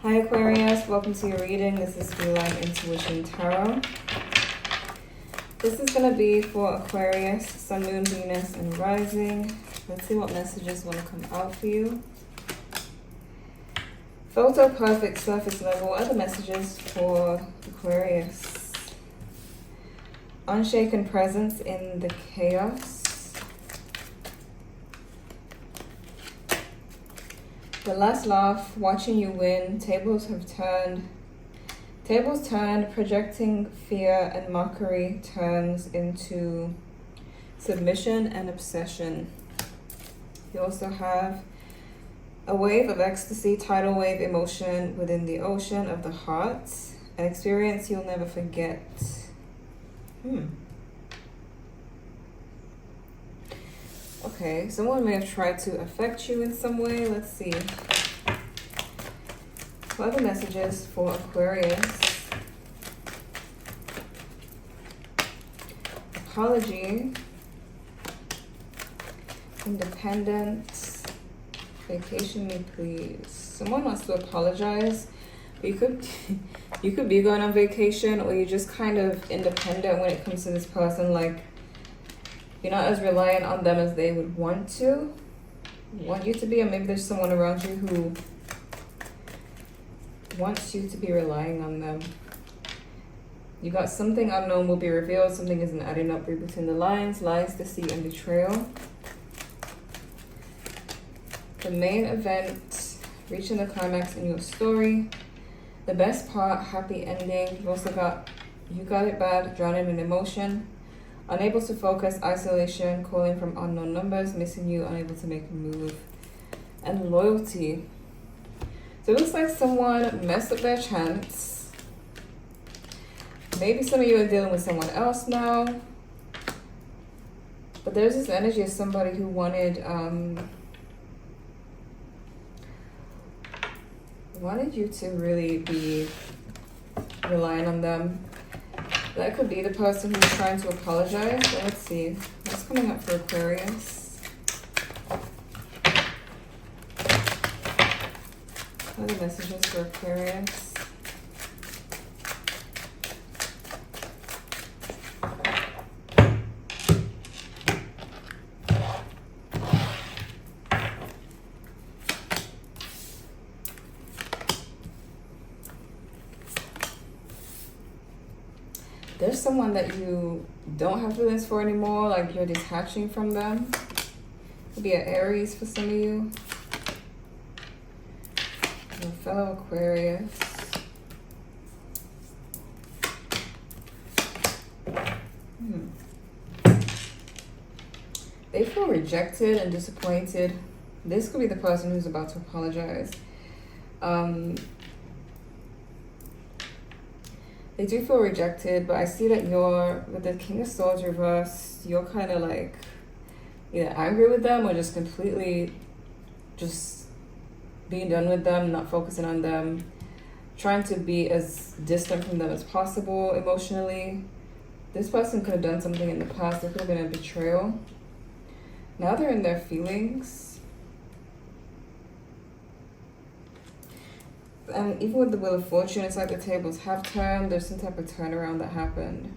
Hi Aquarius, welcome to your reading. This is Feline Intuition Tarot. This is going to be for Aquarius, Sun, Moon, Venus, and Rising. Let's see what messages want to come out for you. Photo perfect surface level. What are the messages for Aquarius? Unshaken presence in the chaos. The last laugh, watching you win. Tables turned, projecting fear and mockery turns into submission and obsession. You also have a wave of ecstasy, tidal wave emotion within the ocean of the heart. An experience you'll never forget. Okay, someone may have tried to affect you in some way. Let's see. What are the messages for Aquarius? Apology. Independence. Vacation me, please. Someone wants to apologize. You could be going on vacation, or you're just kind of independent when it comes to this person. Like, you're not as reliant on them as they would want you to be, or maybe there's someone around you who wants you to be relying on them. You got something unknown will be revealed, something isn't adding up, read between the lines, lies, deceit, and betrayal. The main event, reaching the climax in your story. The best part, happy ending. You also got, you got it bad, drowning in emotion. Unable to focus, isolation, calling from unknown numbers, missing you, unable to make a move. And loyalty. So it looks like someone messed up their chance. Maybe some of you are dealing with someone else now. But there's this energy of somebody who wanted you to really be relying on them. That could be the person who's trying to apologize. So let's see. What's coming up for Aquarius? What are the messages for Aquarius? There's someone that you don't have feelings for anymore, like you're detaching from them. Could be an Aries for some of you. Your fellow Aquarius. They feel rejected and disappointed. This could be the person who's about to apologize. They do feel rejected, but I see that you're, with the King of Swords reversed, you're kind of like either angry with them or just completely just being done with them, not focusing on them, trying to be as distant from them as possible emotionally. This person could have done something in the past. There could have been a betrayal. Now they're in their feelings. And even with the Wheel of Fortune, it's like the tables have turned. There's some type of turnaround that happened.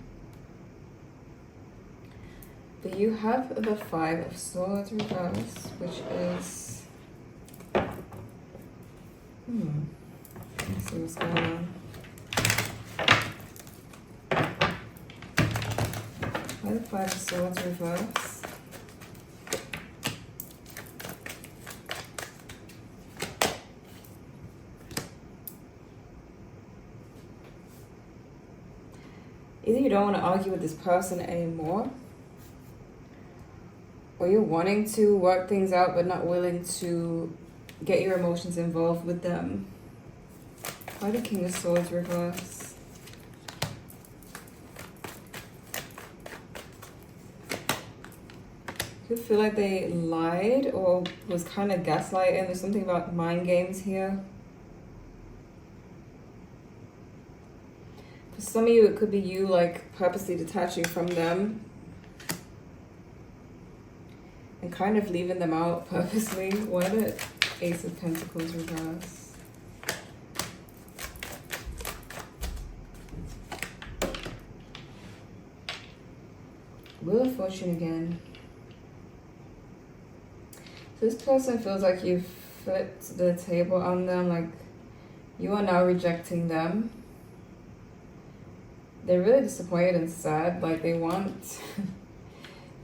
But you have the Five of Swords reversed, which is... Let's see what's going on. Why the Five of Swords reversed? Either you don't want to argue with this person anymore, or you're wanting to work things out but not willing to get your emotions involved with them. Why the King of Swords reverse? You feel like they lied or was kind of gaslighting. There's something about mind games here. For some of you, it could be you like purposely detaching from them and kind of leaving them out purposely. Why the Ace of Pentacles reverse? Wheel of Fortune again. So this person feels like you've flipped the table on them, like you are now rejecting them. They're really disappointed and sad, like they want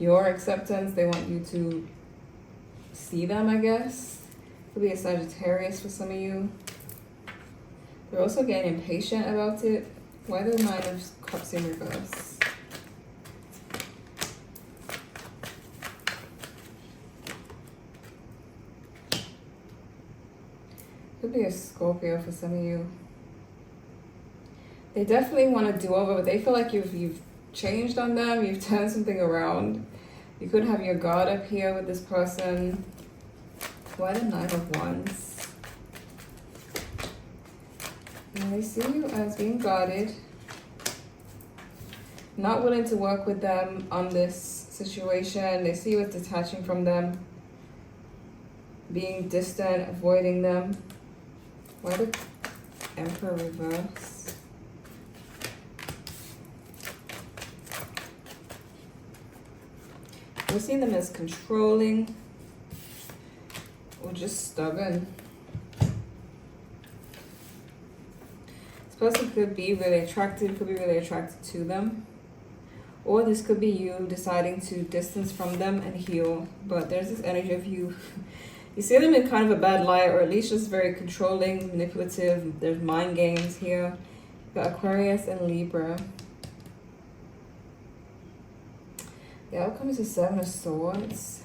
your acceptance, they want you to see them, I guess. Could be a Sagittarius for some of you. They're also getting impatient about it. Why the Nine of Cups in reverse? Could be a Scorpio for some of you. They definitely want to do over, but they feel like you've changed on them, you've turned something around. You could have your guard up here with this person. Why the Nine of Wands? And they see you as being guarded, not willing to work with them on this situation. They see you as detaching from them, being distant, avoiding them. Why the Emperor reverse? We're seeing them as controlling or just stubborn. This person could be really attractive, could be really attracted to them. Or this could be you deciding to distance from them and heal. But there's this energy of you see them in kind of a bad light, or at least just very controlling, manipulative. There's mind games here. You've got Aquarius and Libra. The outcome is the Seven of Swords.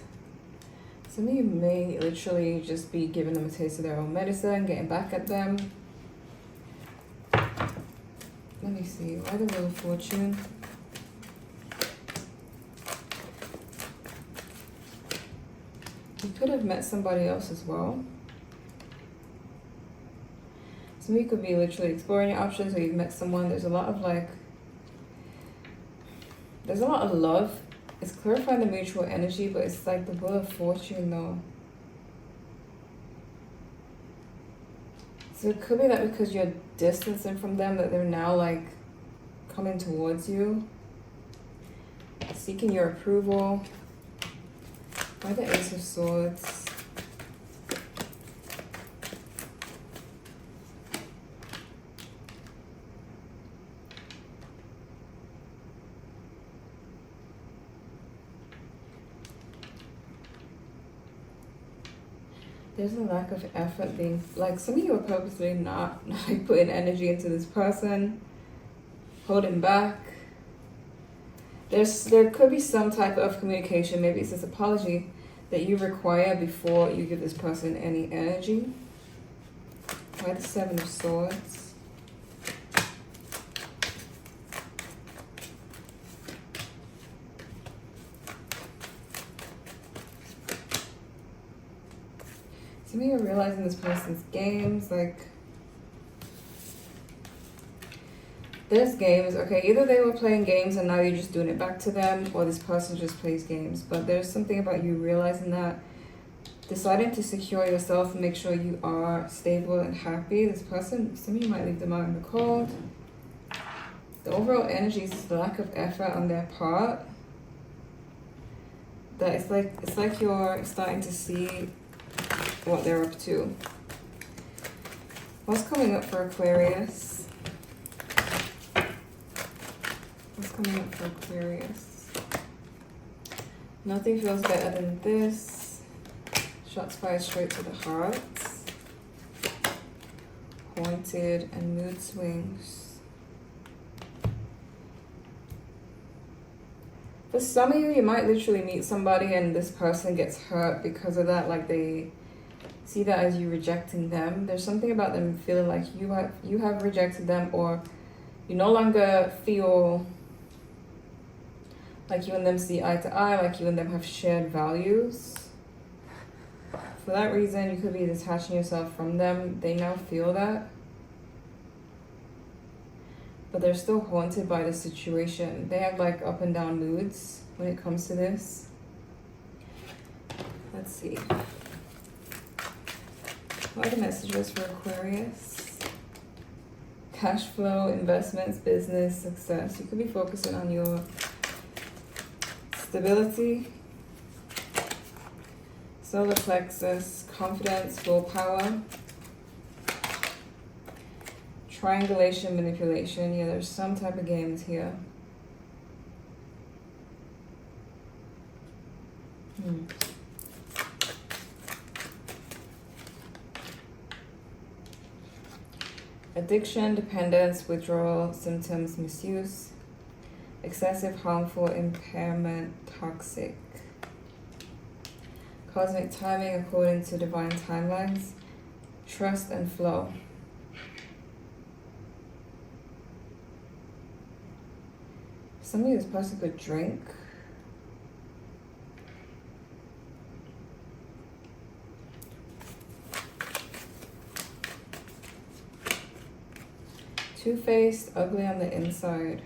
Some of you may literally just be giving them a taste of their own medicine, getting back at them. Let me see. Why the Wheel of Fortune? You could have met somebody else as well. Some of you could be literally exploring your options, or you've met someone. There's a lot of there's a lot of love. It's clarifying the mutual energy, but it's like the Wheel of Fortune though. So it could be that because you're distancing from them, that they're now like coming towards you, seeking your approval. Why the Ace of Swords? There's a lack of effort being, like some of you are purposely not like putting energy into this person, holding back. There could be some type of communication, maybe it's this apology that you require before you give this person any energy. Why the Seven of Swords? Some of you are realizing this person's games, like there's games, okay, either they were playing games and now you're just doing it back to them, or this person just plays games. But there's something about you realizing that, deciding to secure yourself and make sure you are stable and happy. This person, some of you might leave them out in the cold. The overall energy is the lack of effort on their part. That it's like you're starting to see what they're up to. What's coming up for Aquarius? What's coming up for Aquarius? Nothing feels better than this. Shots fired straight to the heart. Haunted and mood swings. For some of you, you might literally meet somebody and this person gets hurt because of that. Like they see that as you rejecting them. There's something about them feeling like you have rejected them, or you no longer feel like you and them see eye to eye, like you and them have shared values. For that reason, you could be detaching yourself from them. They now feel that. But they're still haunted by the situation. They have like up and down moods when it comes to this. Let's see. What are the messages for Aquarius? Cash flow, investments, business, success. You could be focusing on your stability, solar plexus, confidence, willpower, triangulation, manipulation. Yeah, there's some type of games here. Addiction, dependence, withdrawal, symptoms, misuse, excessive, harmful, impairment, toxic. Cosmic timing according to divine timelines, trust and flow. Some of you, this person could drink. Two-faced, ugly on the inside.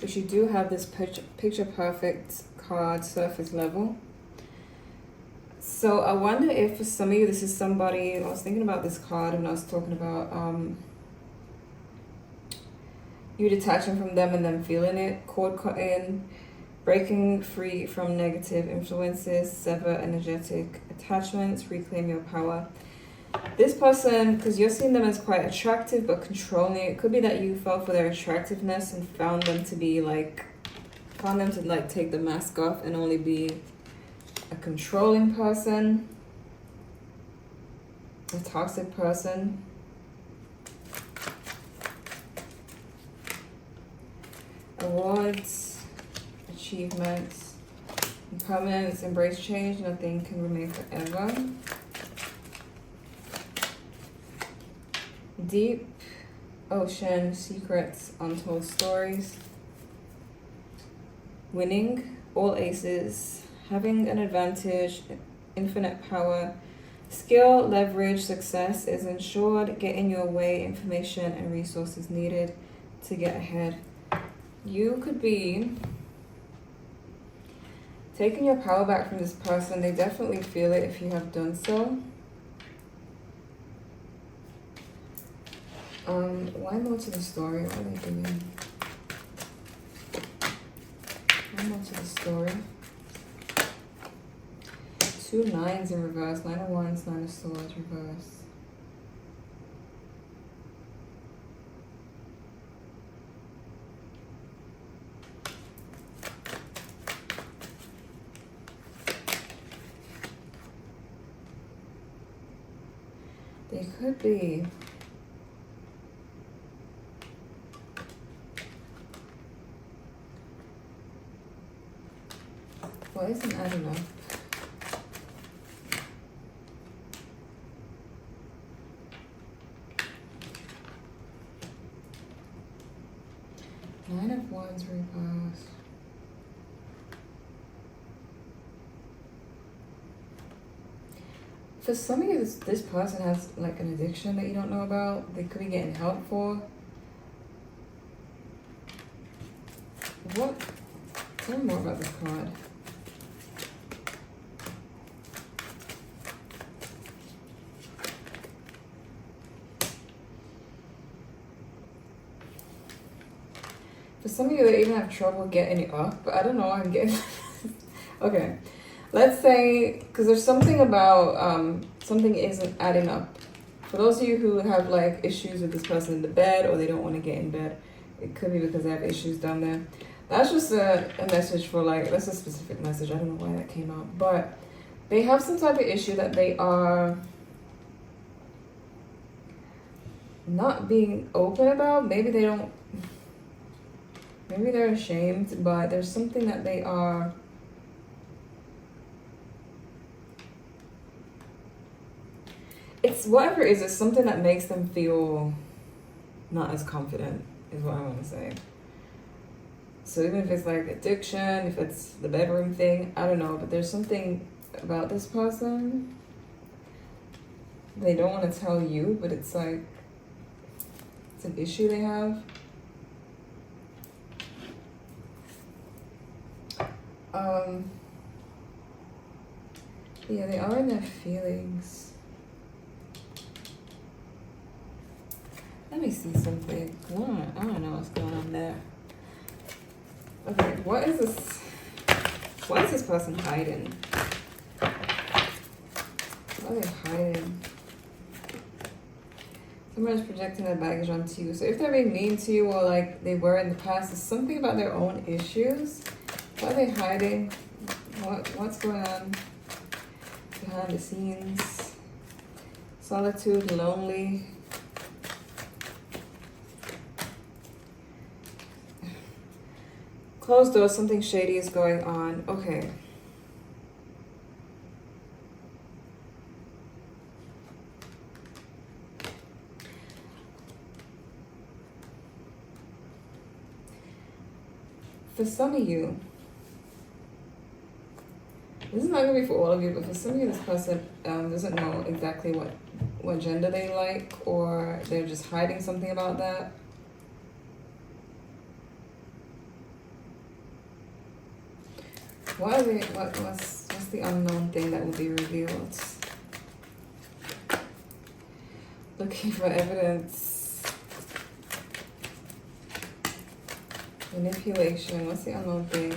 But you do have this picture perfect card, surface level. So I wonder if for some of you, this is somebody, I was thinking about this card when I was talking about you detaching from them and then feeling it, cord cutting, breaking free from negative influences, sever energetic attachments, reclaim your power. This person, because you're seeing them as quite attractive but controlling, it could be that you fell for their attractiveness and found them to take the mask off and only be a controlling person, a toxic person. Awards, achievements, impermanence, embrace change, nothing can remain forever. Deep ocean, secrets, untold stories. Winning, all aces, having an advantage, infinite power. Skill, leverage, success is ensured. Get in your way, information and resources needed to get ahead. You could be taking your power back from this person. They definitely feel it if you have done so. Why more to the story? What are they doing? Why more to the story? 2 9s in reverse, 9 of Wands, 9 of Swords reverse. They could be what isn't adding up? Nine of Wands reversed. For some of you, this person has like an addiction that you don't know about. They could be getting help for. What? Tell me more about this card. For some of you, they even have trouble getting it up, but I don't know, I'm getting... Okay, let's say, because there's something about, something isn't adding up. For those of you who have like issues with this person in the bed, or they don't want to get in bed, it could be because they have issues down there. That's just a message for like, that's a specific message, I don't know why that came out. But they have some type of issue that they are not being open about. Maybe they don't... Maybe they're ashamed, but there's something that they are... It's whatever it is, it's something that makes them feel not as confident, is what I want to say. So even if it's like addiction, if it's the bedroom thing, I don't know, but there's something about this person. They don't want to tell you, but it's like, it's an issue they have. Yeah, they are in their feelings. Let me see something. I don't know what's going on there. Okay, what is this? What is this person hiding? What are they hiding? Someone is projecting their baggage onto you. So if they're being mean to you, or like they were in the past, it's something about their own issues. What are they hiding? What's going on behind the scenes? Solitude, lonely. Closed doors, something shady is going on. Okay. For some of you, this is not going to be for all of you, but for some of you, this person doesn't know exactly what gender they like, or they're just hiding something about that. What are they, what's the unknown thing that will be revealed? Looking for evidence. Manipulation. What's the unknown thing?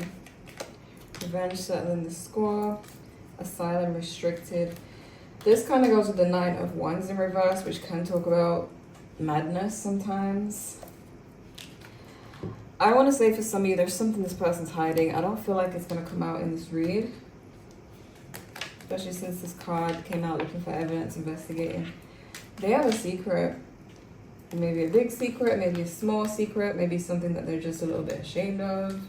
Revenge, settling the score. Asylum, restricted. This kind of goes with the Nine of Wands in reverse, which can talk about madness sometimes. I want to say for some of you, there's something this person's hiding. I don't feel like it's going to come out in this read. Especially since this card came out looking for evidence, investigating. They have a secret. Maybe a big secret, maybe a small secret, maybe something that they're just a little bit ashamed of.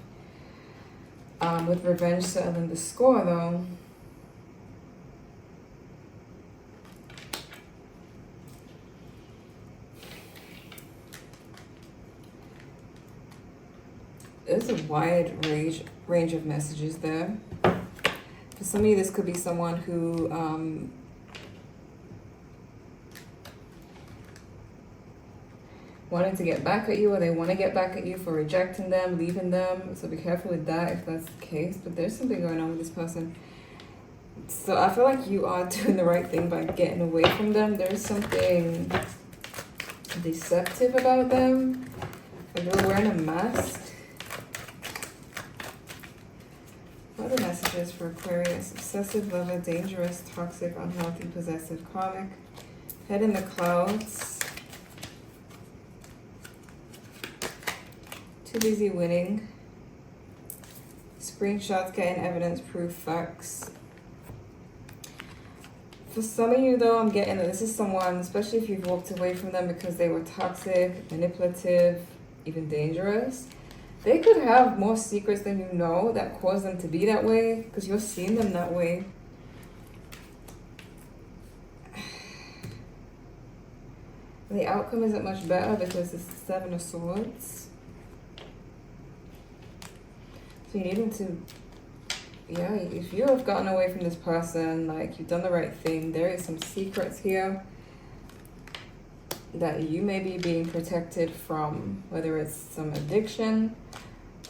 With revenge settling the score though. There's a wide range of messages there. For some of you, this could be someone who wanting to get back at you, or they want to get back at you for rejecting them, leaving them. So be careful with that if that's the case. But there's something going on with this person. So I feel like you are doing the right thing by getting away from them. There's something deceptive about them. Like they're wearing a mask. What are the messages for Aquarius? Obsessive lover, dangerous, toxic, unhealthy, possessive, karmic. Head in the clouds. Too busy winning. Screenshots, getting evidence, proof, facts. For some of you though, I'm getting that this is someone, especially if you've walked away from them because they were toxic, manipulative, even dangerous. They could have more secrets than you know that cause them to be that way, because you're seeing them that way. The outcome isn't much better because it's the Seven of Swords. So you need them to, yeah, if you have gotten away from this person, like you've done the right thing, there is some secrets here that you may be being protected from, whether it's some addiction,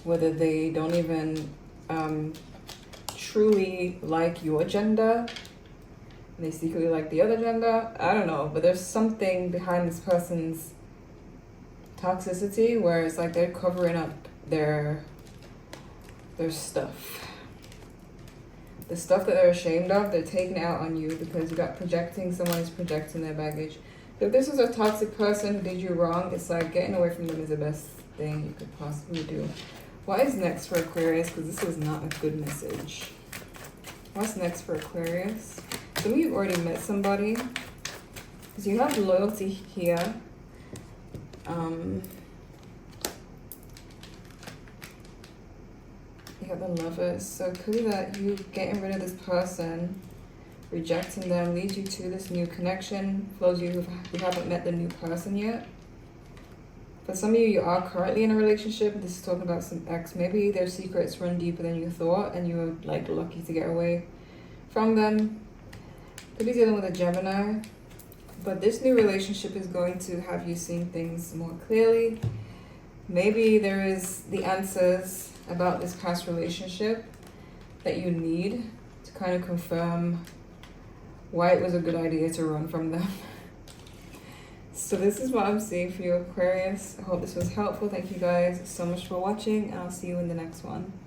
whether they don't even truly like your gender, and they secretly like the other gender. I don't know, but there's something behind this person's toxicity where it's like they're covering up their stuff. The stuff that they're ashamed of, they're taking it out on you because you got projecting, someone is projecting their baggage. If this is a toxic person who did you wrong, it's like getting away from them is the best thing you could possibly do. What is next for Aquarius? Because this is not a good message. What's next for Aquarius? Some of you have already met somebody. Because you have loyalty here. You have the Lovers. So it could be that you getting rid of this person, rejecting them, leads you to this new connection. For those of you who haven't met the new person yet. For some of you, you are currently in a relationship. This is talking about some ex. Maybe their secrets run deeper than you thought and you were like lucky to get away from them. Could be dealing with a Gemini. But this new relationship is going to have you seeing things more clearly. Maybe there is the answers about this past relationship that you need to kind of confirm why it was a good idea to run from them. So this is what I'm seeing for you, Aquarius. I hope this was helpful. Thank you guys so much for watching, and I'll see you in the next one.